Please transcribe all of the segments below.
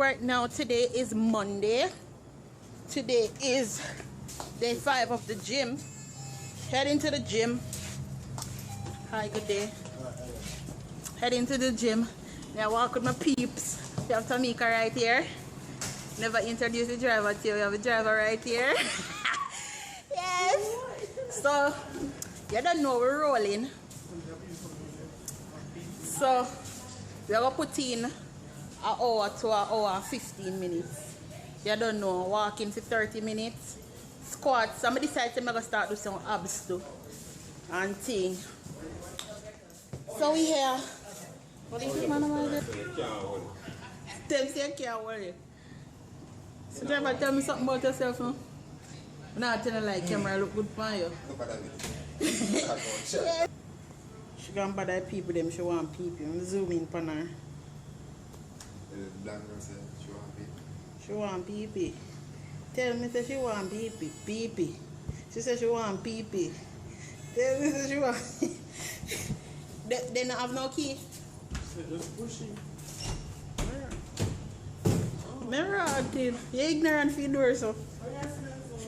right now, today is Monday. Today is day 5 of the gym. Heading to the gym. Hi, good day. Heading to the gym. Now I walk with my peeps. We have Tamika right here. Never introduced the driver to you. We have a driver right here. Yes. So, you don't know we're rolling. So, we're going to put in an hour to an hour and 15 minutes. You don't know, walking for 30 minutes. Squats. Somebody decided I'm going to start doing some abs too. And thing. So we here. What is it, man? Tell me you can't worry. So driver, tell me something about yourself, no? I'm not telling you like camera look good for you. Yeah. She can't bother people them, she want people. I'm zooming on her. She want people. Tell me that she want people. People. She said she want people. Tell me that she want. They don't have no key. So just pushing. Mirror, you're ignorant for your door, so.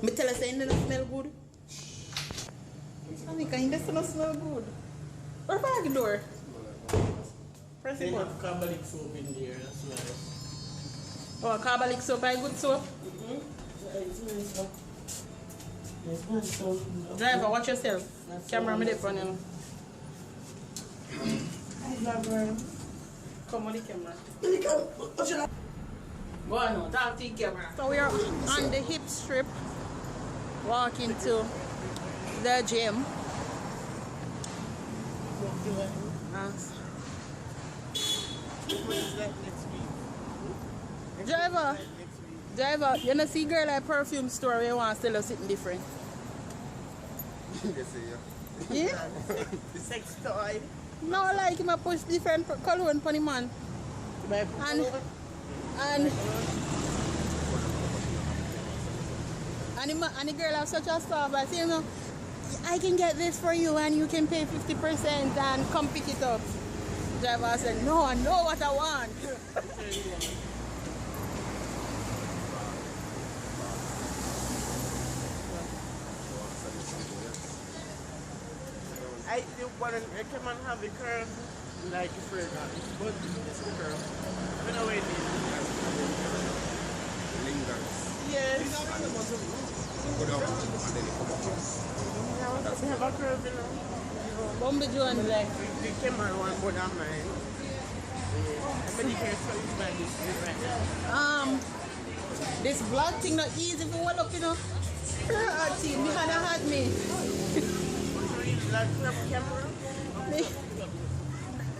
Me tell us it doesn't smell good. I think it doesn't smell good. Or back the door. Press the button. Carbolic soap in there as well. Oh, carbolic soap, I good soap? Driver, watch yourself. Camera me there on you. Come on the camera. Go on now, talk to the camera. So we are on the hip strip, walking to the gym. Driver, you know see girl like perfume store where you want to sell us something different? Yeah? Sex toy. No, like him a push different cologne for the man. And the girl have such a stuff. I say, you know, I can get this for you and you can pay 50% and come pick it up. The driver said, no, I know what I want. I can man have the curve like a friend, but it's the curve. I don't know where it is. Yes. Go down and then you come up. We have a curve, you know. Bomba John. Like the camera one more than mine. Yeah. Melica Skylife is different. This vlog thing not easy for one up, you know. Me had me. Like camera?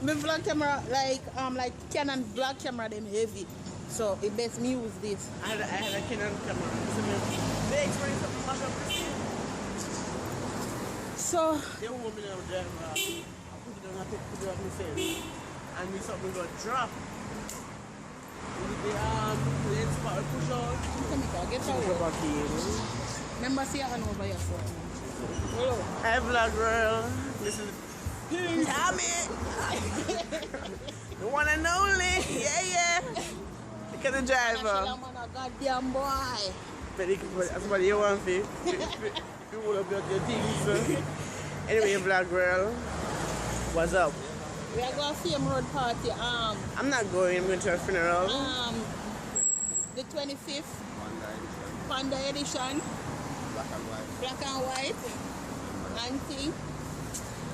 My vlog camera like Canon vlog camera them heavy. So it best me use this. I had a Canon camera. So they explain something back up this year. So they want me to drive I put it on a put it up myself. And me something got drop. The spot push out. Get out. Remember see I over here so. Hello. Hi vlog girl. This is Tommy. The one and only. Yeah. Look at the driver. I'm a goddamn boy. That's what you want to you will up your things. Anyway, vlog girl. What's up? We are going to film road party. I'm not going, I'm going to a funeral. The 25th. Panda edition. Black and white. And thing.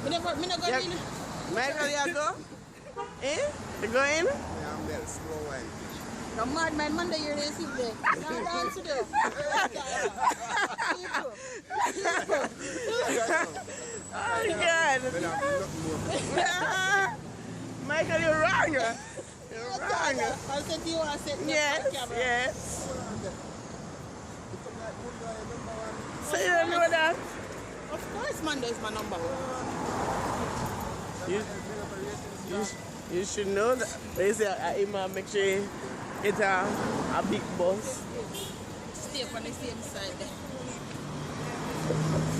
Me not go in. Michael, you go? Eh? You going? Yeah, I'm there. Slow wine. Come on, man. Monday you're there. Sit there. Now dance to them. Oh, God. Michael, you're wrong. You're wrong. I said you are setting Yes, the camera. yes. So you don't know that? Of course, Monday is my number. You should know that. They say I make sure it's a big boss. Stay on the same side there.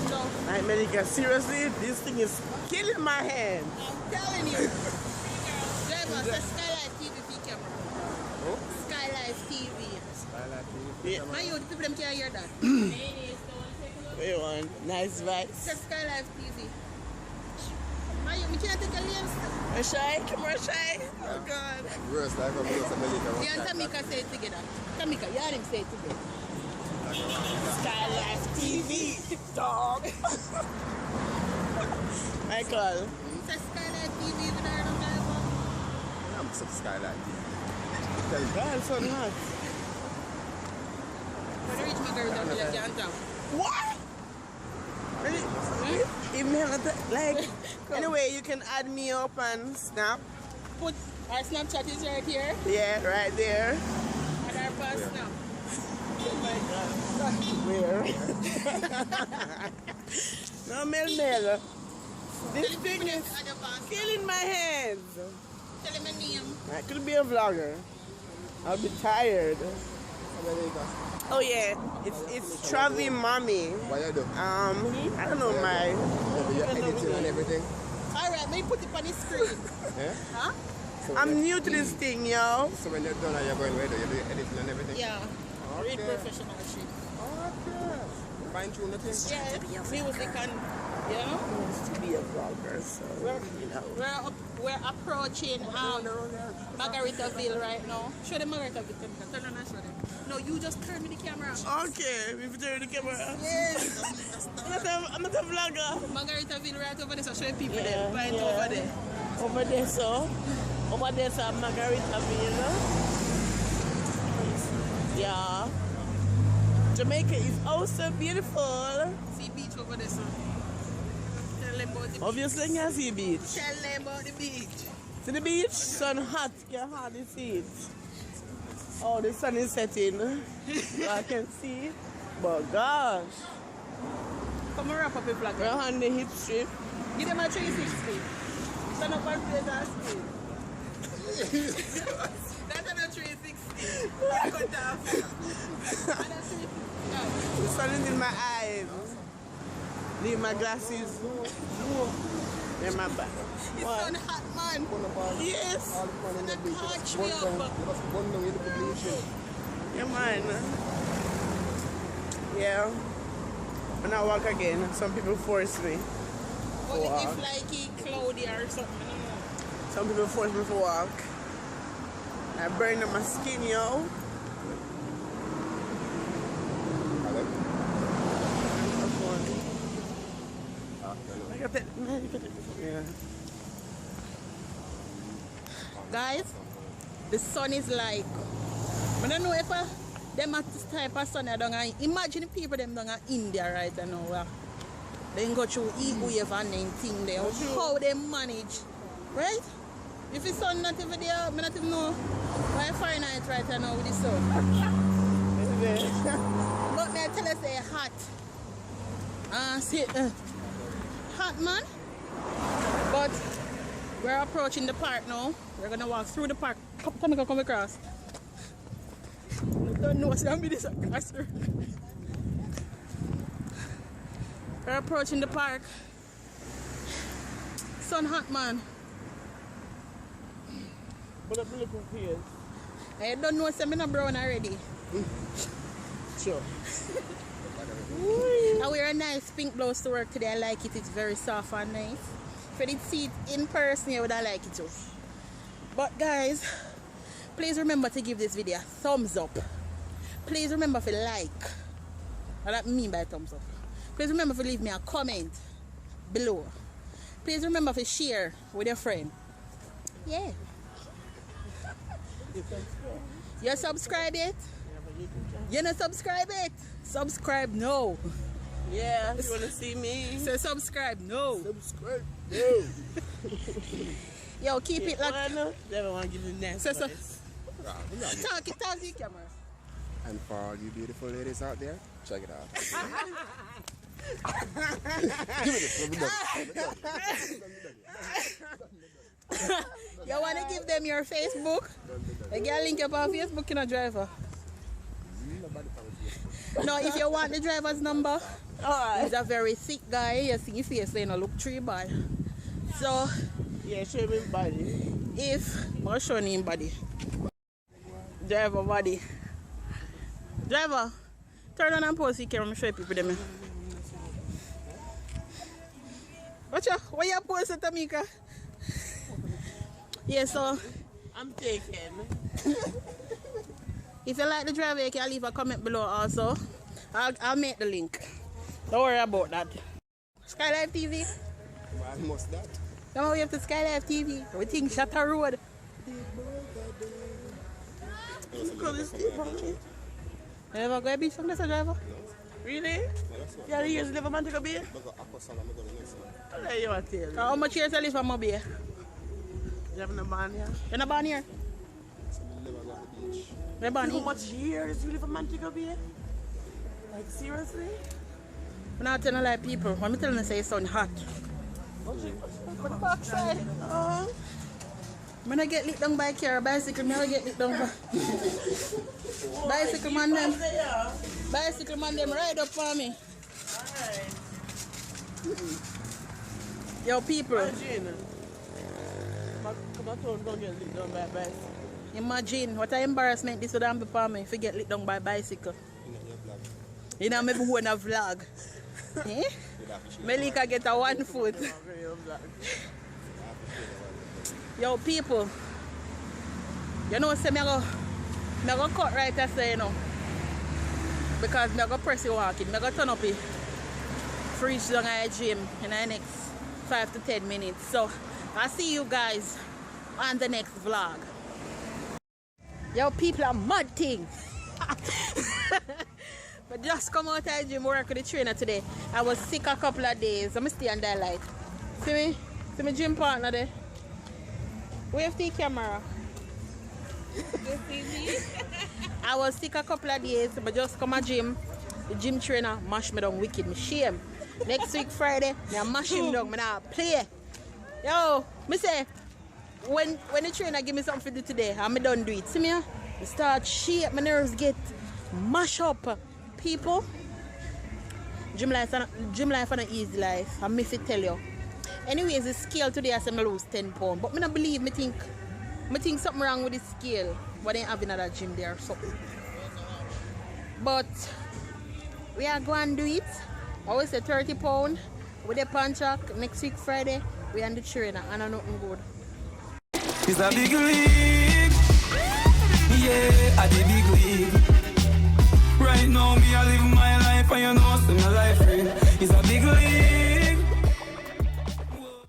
No. Like Melica, seriously, this thing is killing my hand. I'm telling you. Driver, the Skylife TVP camera. Oh? Skylife. Skylife TV. Skylife TV. Yeah. My youth people them can't hear that. Wait one. Nice vibes. It's a Skylife TV. My youth, me can't take a lens. I'm shy. Camera shy. Oh God. Worse like a Melica. You and Tamika say it together. Tamika, you and him say it together. Skylife TV. Dog. Michael. It's a Skylife TV with our number. I'm some Skylife. God, so hot. When you reach Margarita, you can't tell. What? Really? Like, anyway, you can add me up and Snap. Put our Snapchat is right here. Yeah, right there. And our pass Snap. Where? No, Mel. This thing is killing my hands. Tell him a name. I could be a vlogger. I'll be tired. Oh yeah, it's Travi Mommy. What you do? I don't know my. You editing and everything? Alright, may put it on the screen. Yeah? Huh? So I'm when new to this thing, yo. So when you're done, are you going where? Do you do editing and everything? Yeah. Okay. Real professional shit. Okay. Fine tune the thing? Yeah, music and, you know, To be a vlogger, so you know. we're approaching Margaritaville right now. Show them Margaritaville. Turn on and show them. No, you just turn me the camera. Okay, we've turned the camera. Yes. I'm not a vlogger. Margaritaville right over there, so show people Yeah, there. Right yeah. over there. Over there, so Margaritaville. Yeah. Jamaica is also beautiful. See beach over there, so. Tell them about the beach. Obviously, you can see beach. Tell them about the beach. See the beach? Sun hot. You can hardly see it. Oh, the sun is setting. I can see it. But gosh. Come and wrap up your flag. We're on the hip strip. Give them a 360. Stand up and play that screen. That's not a 360. Cut off. And a 360. The sun is in my eyes. Leave my glasses. They're my back. It's sun hot, man. Yes. All the fun in the And beach. catch One me up. down, you must bun down in the population. Yeah, man. Yeah. When I walk again, some people force me. What if like it cloudy or something? I don't know. Some people force me to walk. I burn on my skin, yo. Hello? Yeah. Guys, the sun is like, I don't know if them at this type of sun I don't know. Imagine the people them down in India right now. They go through heat wave and then thing there. How they manage, right? If the sun not even there, I not even know why Fahrenheit right now with the sun. But me I tell you say hot. Hot man. But we're approaching the park now. We're gonna walk through the park. Come across. I don't know what's gonna be this across. We're approaching the park. Sun hot, man. But I'm looking for you. I don't know what's I'm brown already. Sure. I wear a nice pink blouse to work today. I like it. It's very soft and nice. If I did see it in person, I would have liked it too. But guys, please remember to give this video a thumbs up. Please remember to like. What I mean by thumbs up. Please remember to leave me a comment below. Please remember to share with your friend. Yeah. You subscribe it? You not subscribe it? Subscribe no. Yeah, you want to see me? Say subscribe no. Subscribe. No. Yo, keep it like. Never want to give you next. So, Nah, talk to the camera. And for all you beautiful ladies out there, check it out. Give me this. Let me done. You want to give them your Facebook? You get a link up on Facebook in a driver. No, if you want the driver's number, he's a very thick guy. You see his face, so you look tree bad. So, yeah, show me body. if I'll show him body. Driver body. Driver, turn on and pause the camera. I'm show people them. Watch out, why you pause it, Tamika? Yeah, so I'm taking. if you like the driver, you can leave a comment below also. I'll make the link. Don't worry about that. Skylife TV. Almost that. Come on, we have to Skylife TV. We think Shatter Road. You ever go a beach from this driver? Really? Yeah, the years live a man to go beer? I'll let you tell. How much years you live from Mobile? You have no man here? You're not born here? You're born How here? much years you live a man to go beer? Like, seriously? I'm not telling like people. When I'm telling you, say it's so hot. Put the backside. When I get lit down by car, bicycle, me I get lit down by bicycle man them. Bicycle man them ride up for me. Alright. Yo people. Imagine. Come on, don't get lit down by a bicycle. Imagine what an embarrassment this would be for me if I get lit down by bicycle. You know, maybe one a vlog. Eh? Melica get a 1 foot. Yo people, you know say me go cut right I say you know. Because me go press it walking. Me go turn up it. Reach down at the gym in the next 5 to 10 minutes. So I'll see you guys on the next vlog. Yo people are mad thing. But just come out of the gym, work with the trainer today. I was sick a couple of days. I'm stay on that light. See me? See my gym partner there? Wave the camera. I was sick a couple of days, but just come to gym. The gym trainer mash me down wicked. Me shame. Next week Friday, I mash him down. I not play. Yo, me say, when the trainer give me something to do today, I'm done do it. See me? I start shake, my nerves get mash up. People, gym life is not easy life. I'm if tell you. Anyways, the scale today I say I lose 10 pounds. But I don't believe me think something wrong with the scale. But they have another gym there or something. But we are going to do it. I always say 30 pounds with the punch track next week Friday. We are the trainer and I nothing good. It's a big league. Yeah, at the big league.